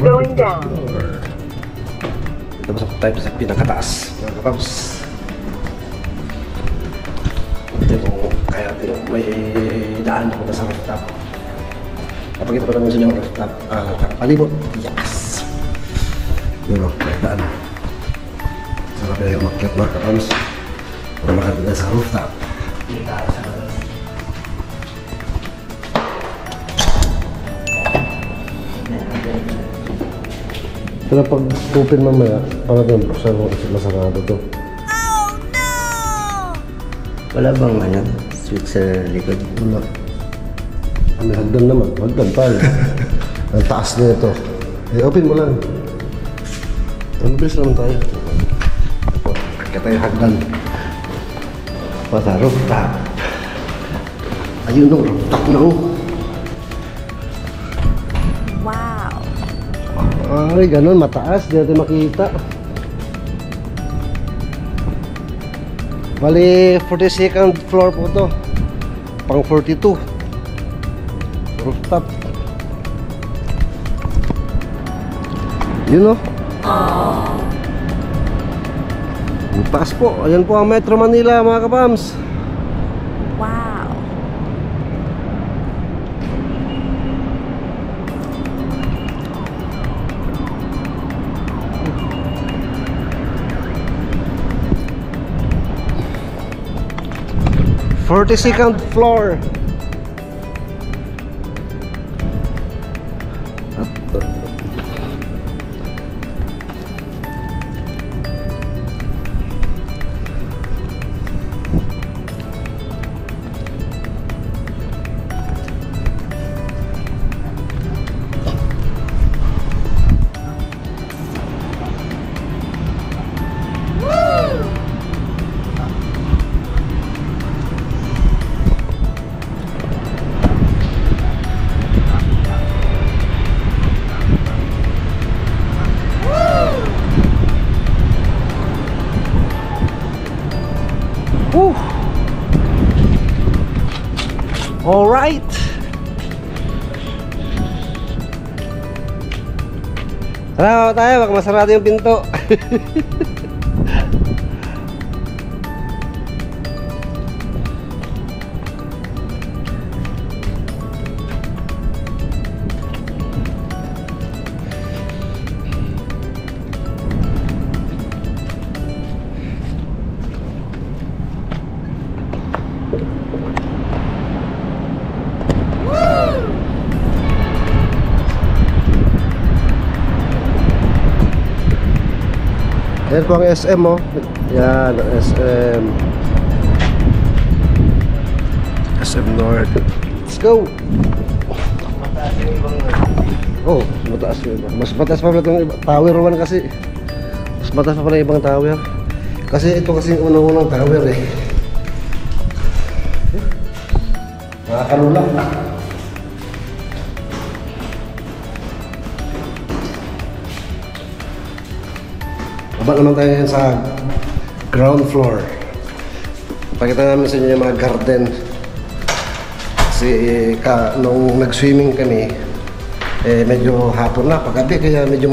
Going down. Ito pasok tayo sa pinakataas, mga kapaps. Ito kung kaya may daan ako na sa rooftop. Kapag ito ko naman sa inyo ang rooftop, palibot. Yes! Yun o, may daan. Sarap na yung umakyat, mga kapaps. Para makaganda sa rooftop. Pero pag open mamaya, para din buksan mo kasi masarado to. Oh no! Wala bang ano, switch sa likod? Wala. May hagdan naman. Hagdan tayo. Ang taas na ito. Eh, open mo lang. Ang bilis naman tayo. Kaya tayo hagdan. Sa rooftop. Ayun o, rooftop na o. Wow! Ay, ganun, mataas. Di natin makita. Bali, 42nd floor po to. Pang 42. Rooftop. Yun o. Ang taas po. Ayan po ang Metro Manila, mga kabams. Wow! Second floor. Woo! All right. Tara tayo, baka masarado yung pinto. Ayan po ang SM oh. Yan, SM. SM North. Let's go! Oh, mataas yung iba. Mas mataas pa pala itong tower 1 kasi. Mas mataas pa pala yung ibang tower. Kasi ito kasi yung unang-unang tower eh. Nakakalula. Baba naman tayo ngayon sa ground floor. Pakita namin sa inyo yung mga garden. Kasi nung nag-swimming kami, medyo hapon na, paggabi, kaya medyo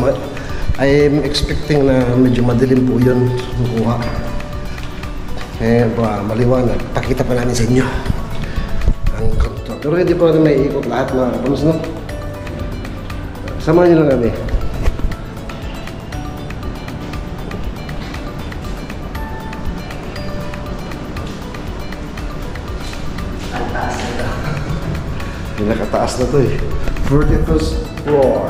I'm expecting na medyo madilim po yun kukuha. Maliwanag. Pakita pa namin sa inyo ang ground floor. Pero hindi pa natin may ikot lahat mga kapams, no? Samahan nyo lang kami. Pinakataas na to eh. 41st floor.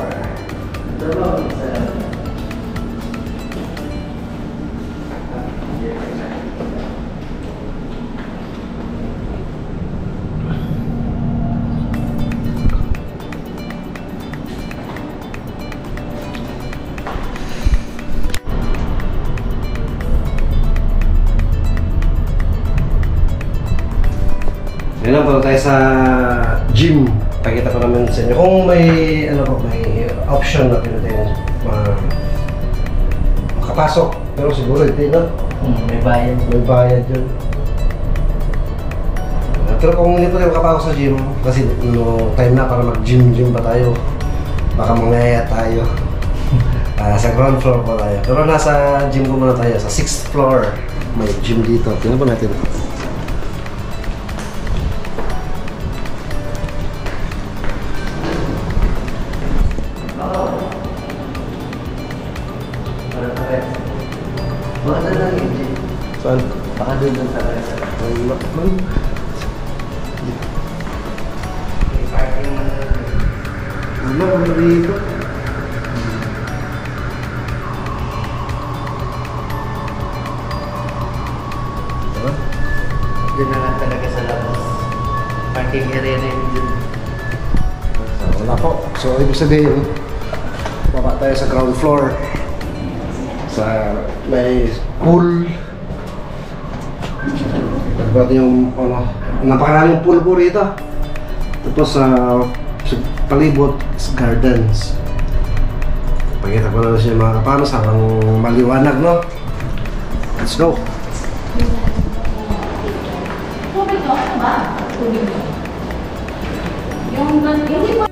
Yan lang po tayo sa gym. Pakita ko naman sa inyo kung may may option na pinatin makapasok, pero siguro hindi na. May bayad. May bayad yun. Pero kung hindi pa tayo makapasok sa gym, kasi time na para mag-gym pa tayo. baka mangaya tayo. Sa ground floor po tayo. Pero nasa gym po muna tayo. Sa 6th floor. May gym dito. Tingnan po natin. Baka na lang yung gym. Saan? Baka doon lang sa rest. May parking man lang. Wala dito. Diba? Doon na lang talaga sa labas. Parking area na yun dun. Wala po. So, ibig sabihin, baba tayo sa ground floor. Sa may pool. Pati yung, napakaraming pool po rito. Tapos sa palibot is gardens. Pagkita ko na siya mga kapanos habang maliwanag, no? Let's go! Tubig ko, ano ba? Tubig ko. Yung hindi po.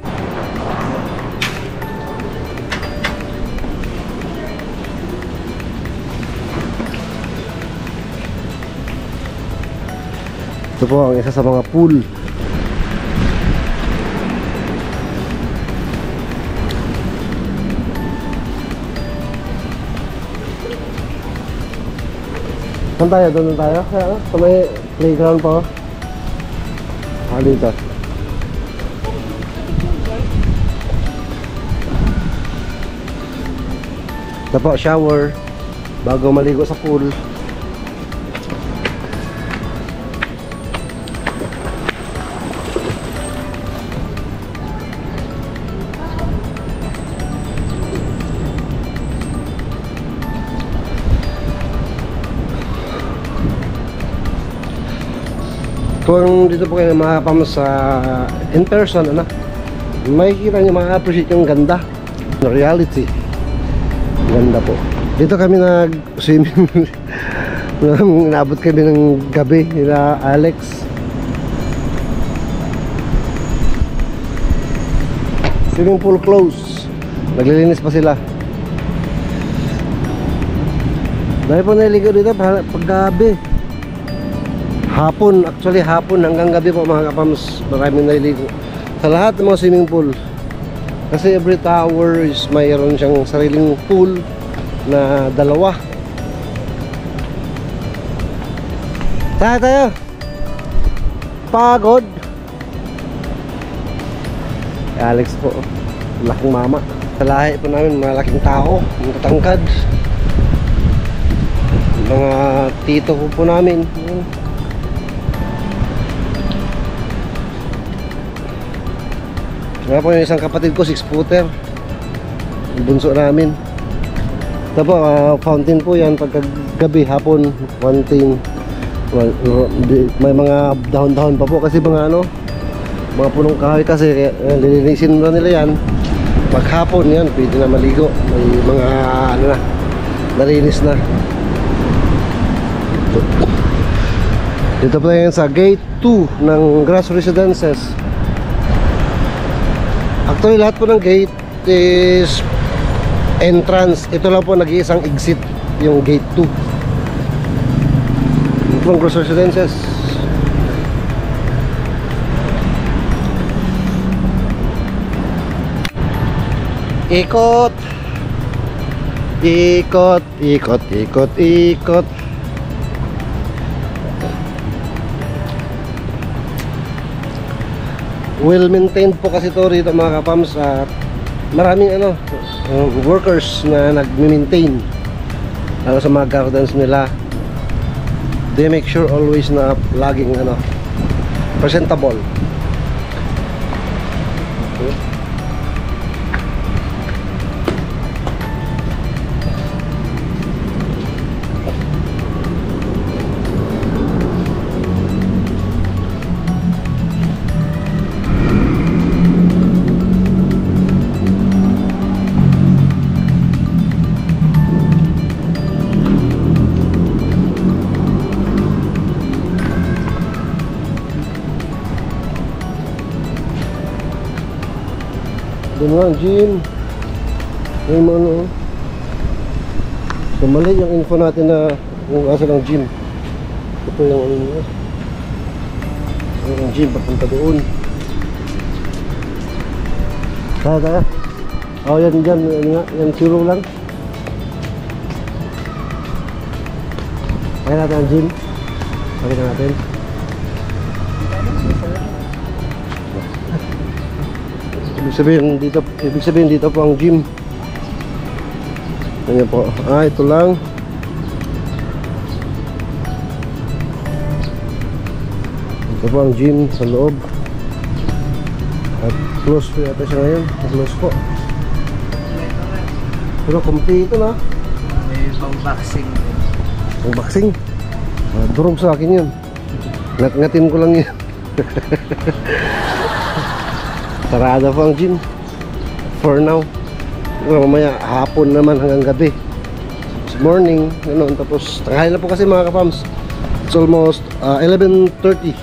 Ito po ang isa sa mga pool. Saan tayo? Doon tayo? Sa may playground po. Dito. Ito po, shower. Bago maligo sa pool. Kung dito po kayo makapamos sa in person, makikita nyo, ma-appreciate yung ganda ng reality. Ganda po. Dito kami nag-swimming. Inabot kami ng gabi nila Alex. Swimming pool close. Naglilinis pa sila. Dahil po naligo dito pag gabi. Hapon, actually hapon hanggang gabi po mga kapams, maraming naliligo sa lahat ng mga swimming pool. Kasi every tower is mayroon siyang sariling pool na dalawa. Tayo! Pagod! Alex po, laking mama. Sa lahi po namin, malaking tao, matatangkad. Mga tito po namin. Nga po yung isang kapatid ko, 6-footer. Yung bunso namin. Ito po, fountain po yan. Pagkagabi, hapon, one thing. May mga dahon-dahon pa po. Kasi mga mga punong kahoy kasi lilinisin na nila yan. Paghapon yan, pwede na maligo. May mga nalinis na. Dito po yan sa gate 2 ng Grass Residences. Actually, lahat po ng gate is entrance. Ito lang po nag-iisang exit, yung gate 2. Ito ang Grass Residences. Ikot. Ikot, ikot, ikot, ikot. Well maintained po kasi ito rito mga kapams. Maraming workers na nag-maintain sa mga gardens nila. They make sure always na laging presentable. Yun nga, gym. Yung mga ano. So mali yung info natin na kung asa ng gym. Ito yung ano nyo. Yung gym, papunta doon. Kaya. Oh, yan dyan. Yan nga. Yan zero lang. Kaya natin ang gym. Pakita natin. Ibig sabihin dito po ang gym. Ano po? Ito lang. Ito po ang gym sa loob. At close po yata siya ngayon. Close po. Pero kompleto na. May pang-boxing. Pang-boxing? Durog sa akin yun. Ngatin ko lang yun. Sarada po ang gym for now. Mamaya hapon naman hanggang gabi. Morning, ganoon. Tapos tanghali na po kasi mga kapams. It's almost 11:30.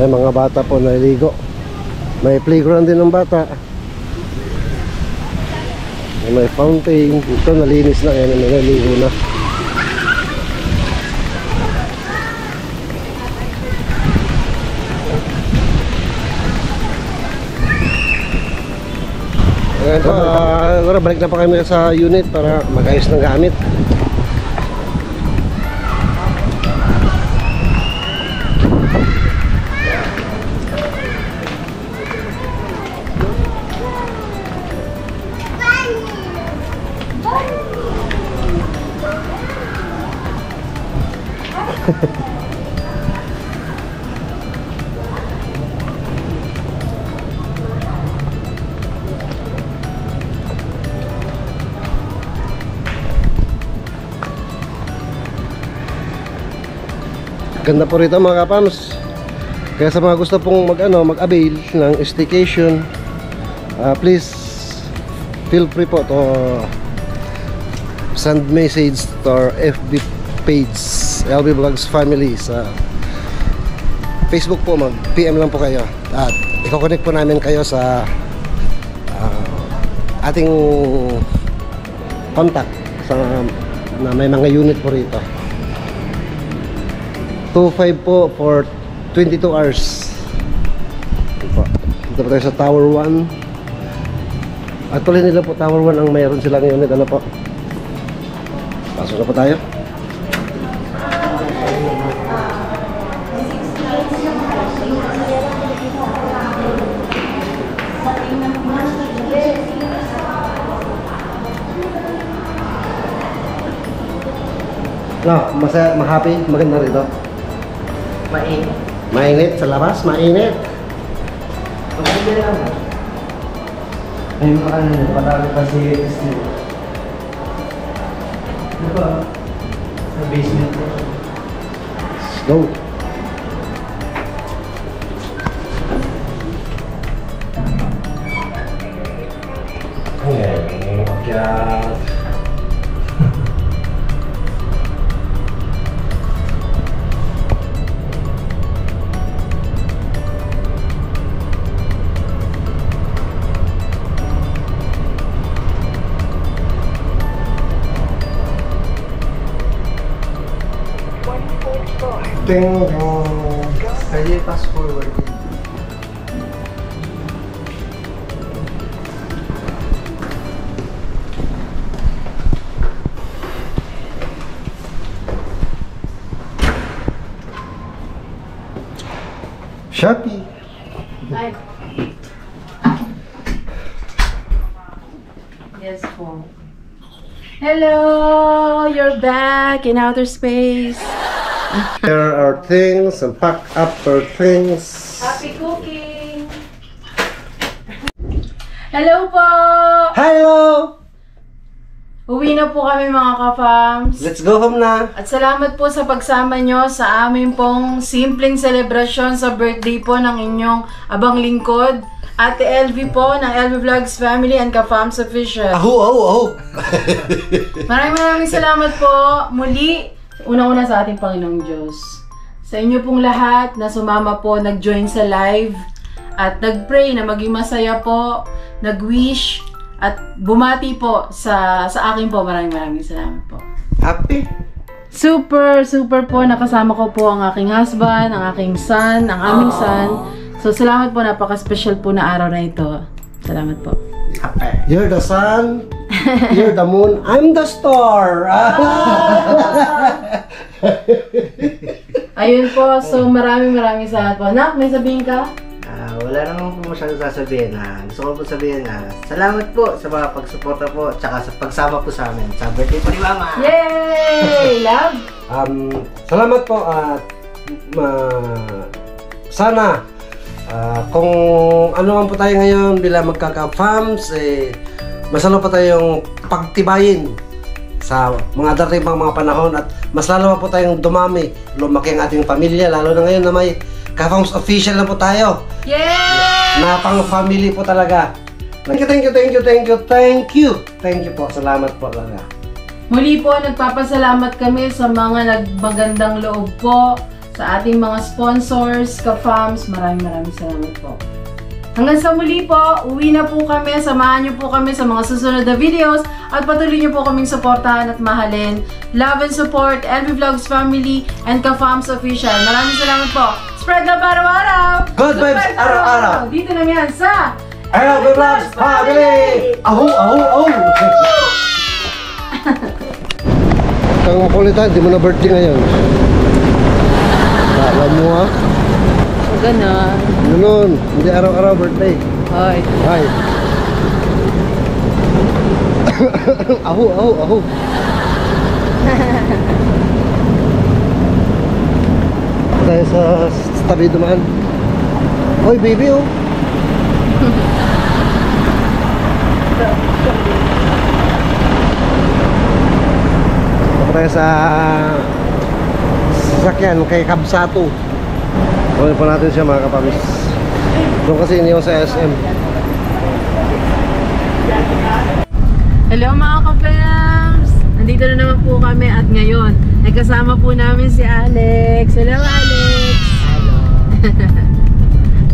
Mga bata po naliligo. May playground din ng bata. May fountain. Ito nalinis na, kaya naliligo na. Ito, balik na pa kami sa unit para mag-ayos ng gamit. Ganda po rito mga kapams. Kaya sa mga gusto pong mag-avail ng staycation, please feel free po to send message to our FB page, LB Vlogs Family, sa Facebook po. Mag-PM lang po kayo at i-connect po namin kayo sa ating contact na may mga unit po rito. 2.5 po for 22 hours. Dito po tayo sa Tower 1. Actually nila po Tower 1 ang mayroon silang unit. Ano po? Pasok na po tayo. No, masaya, ma-happy, maganda rito. Mainit. Mainit sa labas, mainit. Pagkakita lang. Ayun pa patalo kasi steel. Diba? Sa basement ko. Let's go. Oh my God. Pwede pass forward. Shopee. Hi. Yes, po. Hello, you're back in outer space. There are things and pack up our things. Happy cooking. Hello po. Hello. Uwi na po kami mga ka-fams. Let's go home na. At salamat po sa pagsama nyo sa amin pong simpleng selebrasyon sa birthday po ng inyong abang lingkod, Ate LV po ng LV Vlogs Family and Ka-Fams Official. Aho. Maraming salamat po muli, una-una sa ating Panginoong Diyos. Sa inyo pong lahat na sumama po, nag-join sa live at nag-pray na maging masaya po, nag-wish at bumati po sa akin po. Maraming salamat po. Happy? Super po, nakasama ko po ang aking husband, ang aking son, ang aming son. So salamat po, napaka-special po na araw na ito. Salamat po. You're the sun, you're the moon, I'm the star. Ayun po, so maraming salamat po. Nak, may sabihin ka? Wala naman po masyadong sasabihin. Gusto ko po sabihin salamat po sa mga pagsuporta po tsaka sa pagsama po sa amin sa birthday po ni Mama. Yay! Love! Salamat po at sana kung ano man po tayo ngayon bilang magkaka-fams, masalo pa tayong pagtibayin sa mga darating pang mga panahon at mas lalo pa po tayong dumami, lumaki ang ating pamilya, lalo na ngayon na may Ka-Fams Official na po tayo. Yay! Na pang family po talaga. Thank you po. Salamat po talaga. Muli po, nagpapasalamat kami sa mga nagmagandang loob po, sa ating mga sponsors, Ka-Fams. Maraming salamat po. Hanggang sa muli po, uwi na po kami. Samahan niyo po kami sa mga susunod na videos at patuloy niyo po kaming suportahan at mahalin. Love and support, LV Vlogs Family and Ka-Fams Official. Maraming salamat po. Spread love araw-araw! Good vibes araw-araw! Dito lang yan sa LV Vlogs Family! Aho! Kang makulitan, di mo na birthday ngayon. Alam mo ha? Ganun. Hindi araw-araw birthday. Hoy. Hi. Aho. Tayo sa tabi dumaan. Hoy, baby, oh. Ako tayo sa sasakyan kay Kabsato. Kunin po natin siya mga kapamis. Doon kasi iniwan sa SM. Hello mga ka-fams! Nandito na naman po kami at ngayon nagkasama po namin si Alex. Hello Alex! Hello!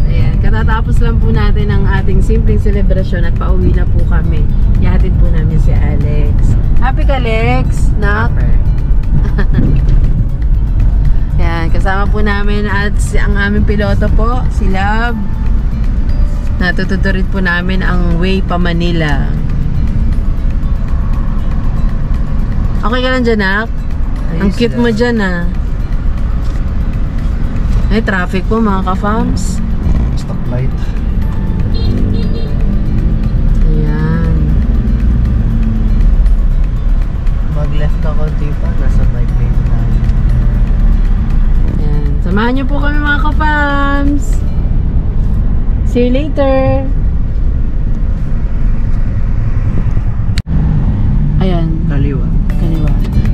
Ayan, katatapos lang po natin ang ating simpleng selebrasyon at pauwi na po kami. Ihatid po namin si Alex. Happy ka Alex? Nak? Ayan, kasama po namin at ang aming piloto po, si Love. Natututurid po namin ang way pa Manila. Okay ka lang dyan, Nak? Ang cute mo dyan, Ay, traffic po mga ka-fams. Stoplight. Ayan. Mag-left ka konti pa, nasa bike lane tayo. Ayan. Samahan niyo po kami mga ka-fams. See you later. Ayan. Kaliwa.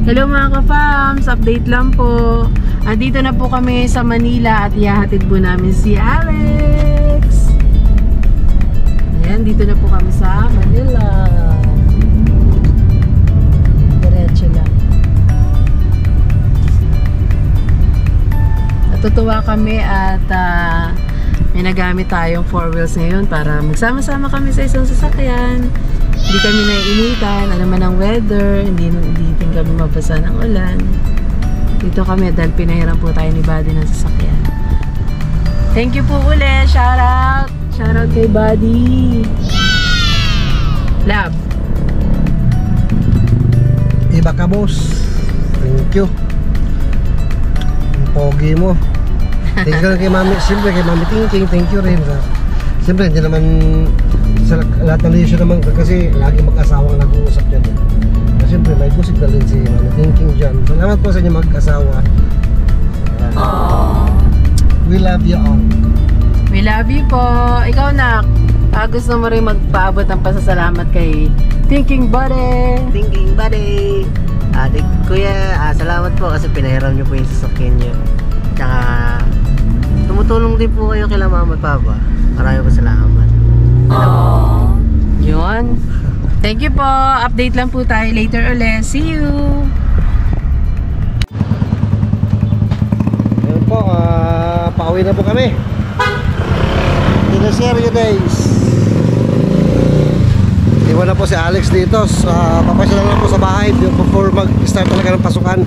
Hello mga ka-fams, update lang po. Dito na po kami sa Manila at ihahatid po namin si Alex. Ayan, dito na po kami sa Manila. Diretso lang. Natutuwa kami at may nagamit tayong 4 wheels ngayon para magsama-sama kami sa isang sasakyan. Hindi kami naiinitan, alam man ang weather, hindi din kami mabasa ng ulan. Dito kami dahil pinahiram po tayo ni Buddy ng sasakyan. Thank you po ulit, shoutout! Shoutout kay Buddy! Love! Iba ka, boss. Thank you. Ang pogi mo. Thank you kay Mami. Siyempre kay Mami Tingting, thank you rin. Siyempre hindi naman sa lahat ng issue naman kasi lagi mag-asawang nag-uusap yan. Siyempre may busig na rin si Mami Tingting dyan. Salamat po sa inyo mag-asawa. We love you all. We love you po. Ikaw, Nak, gusto mo rin magpaabot ng pasasalamat kay Thinking buddy. Thinking buddy. Kuya, salamat po kasi pinahiram niyo po yung sasakyan niyo. Tsaka tumutulong din po kayo kila mama at papa. Maraming po salamat. Yun. Thank you po. Update lang po tayo later ulit. See you. Ayun po, pauwi na po kami. Dinoserio days. Iwan na po si Alex dito. Papasya lang po sa bahay before mag-start talaga ng pasukan.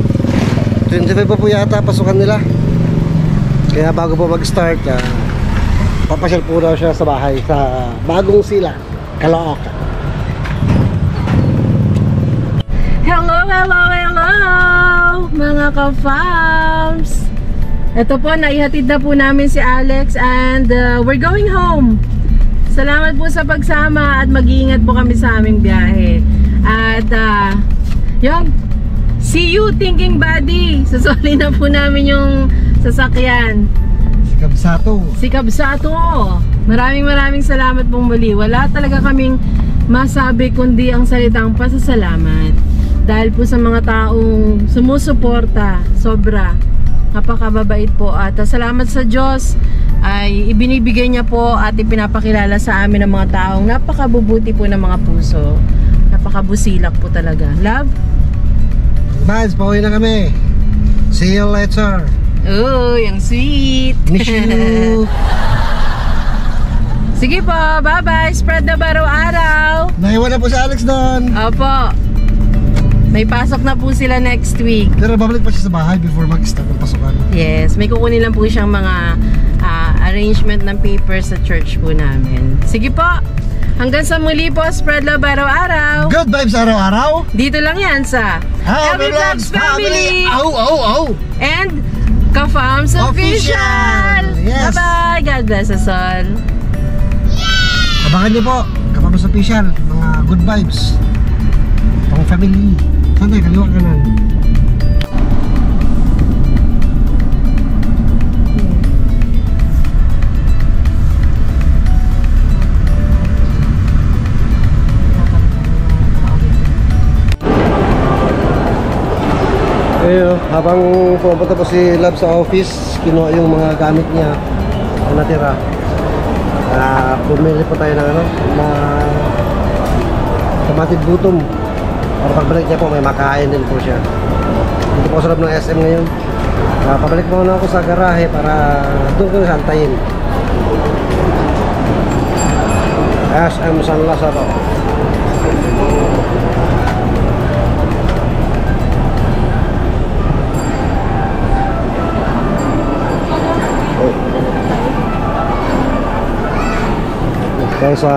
25 po yata pasukan nila. Kaya bago po mag-start, papasyal po daw siya sa bahay sa Bagong Sila, Caloocan. Hello, hello, hello mga ka-fams. Ito po, naihatid na po namin si Alex and we're going home. Salamat po sa pagsama at mag-iingat po kami sa aming biyahe. At yung see you thinking buddy. Susuli na po namin yung sasakyan. Si Kabsato. Si Kabsato. Maraming salamat pong muli. Wala talaga kaming masabi kundi ang salitang pasasalamat. Dahil po sa mga taong sumusuporta, sobra. Napakababait po at salamat sa Diyos ay ibinibigay niya po at ipinapakilala sa amin ng mga taong napakabubuti po ng mga puso. Napakabusilak po talaga. Love? Bads, pauwi na kami. See you later. Oh, yung sweet. Miss you. Sige po, bye-bye. Spread na ba araw-araw? Naiwan na po si Alex doon. Opo. May pasok na po sila next week. Pero babalik pa siya sa bahay before mag-start ng pasukan. Yes, may kukunin lang po siyang mga arrangement ng papers sa church po namin. Sige po, hanggang sa muli po, spread love araw-araw. Good vibes araw-araw. Dito lang yan sa Happy Vlogs Family. Au. And Ka-Fams Official. Yes. Bye-bye, God bless us all. Abangan niyo po, Ka-Fams Official, mga good vibes. Pang family. Saan tayo? Kaliwa kanan. Habang pumunta po si Love sa office, kinuha yung mga gamit niya na natira. Bumili po tayo ng kamatid gutom. Para pagbalik niya po, may makain din po siya. Dito po sa loob ng SM ngayon. Pabalik muna ako sa garahe para doon ko santayin. SM San Lazaro. Tayo sa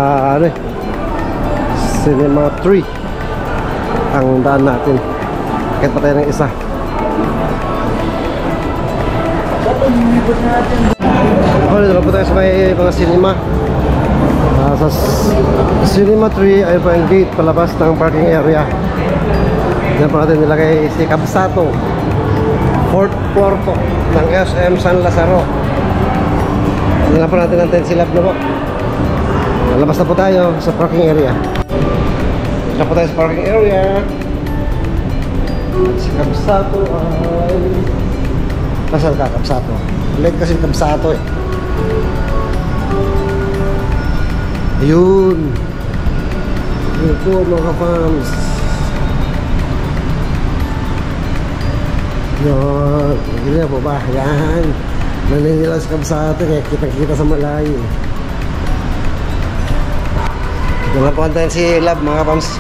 Cinema 3 ang daan natin. Kahit pa tayo ng isa. Dito po tayo sa may mga cinema. Sa Cinema 3 ay po ang gate palabas ng parking area. Yan po natin nilagay si Kabsato, 4th floor po ng SM San Lazaro. Yan po natin ang 10 silab na po. Lalabas na po tayo sa parking area. Ito po tayo sa parking area. At si Kabsato ay... Nasaan ka, Kabsato? Late kasi Kabsato eh. Ayun. Ayun po mga ka-fans. Yan. Ganyan po ba? Yan. Naninilaw si Kabsato kaya kita-kita sa malayo. Ito na po antayin si Love mga ka-fans.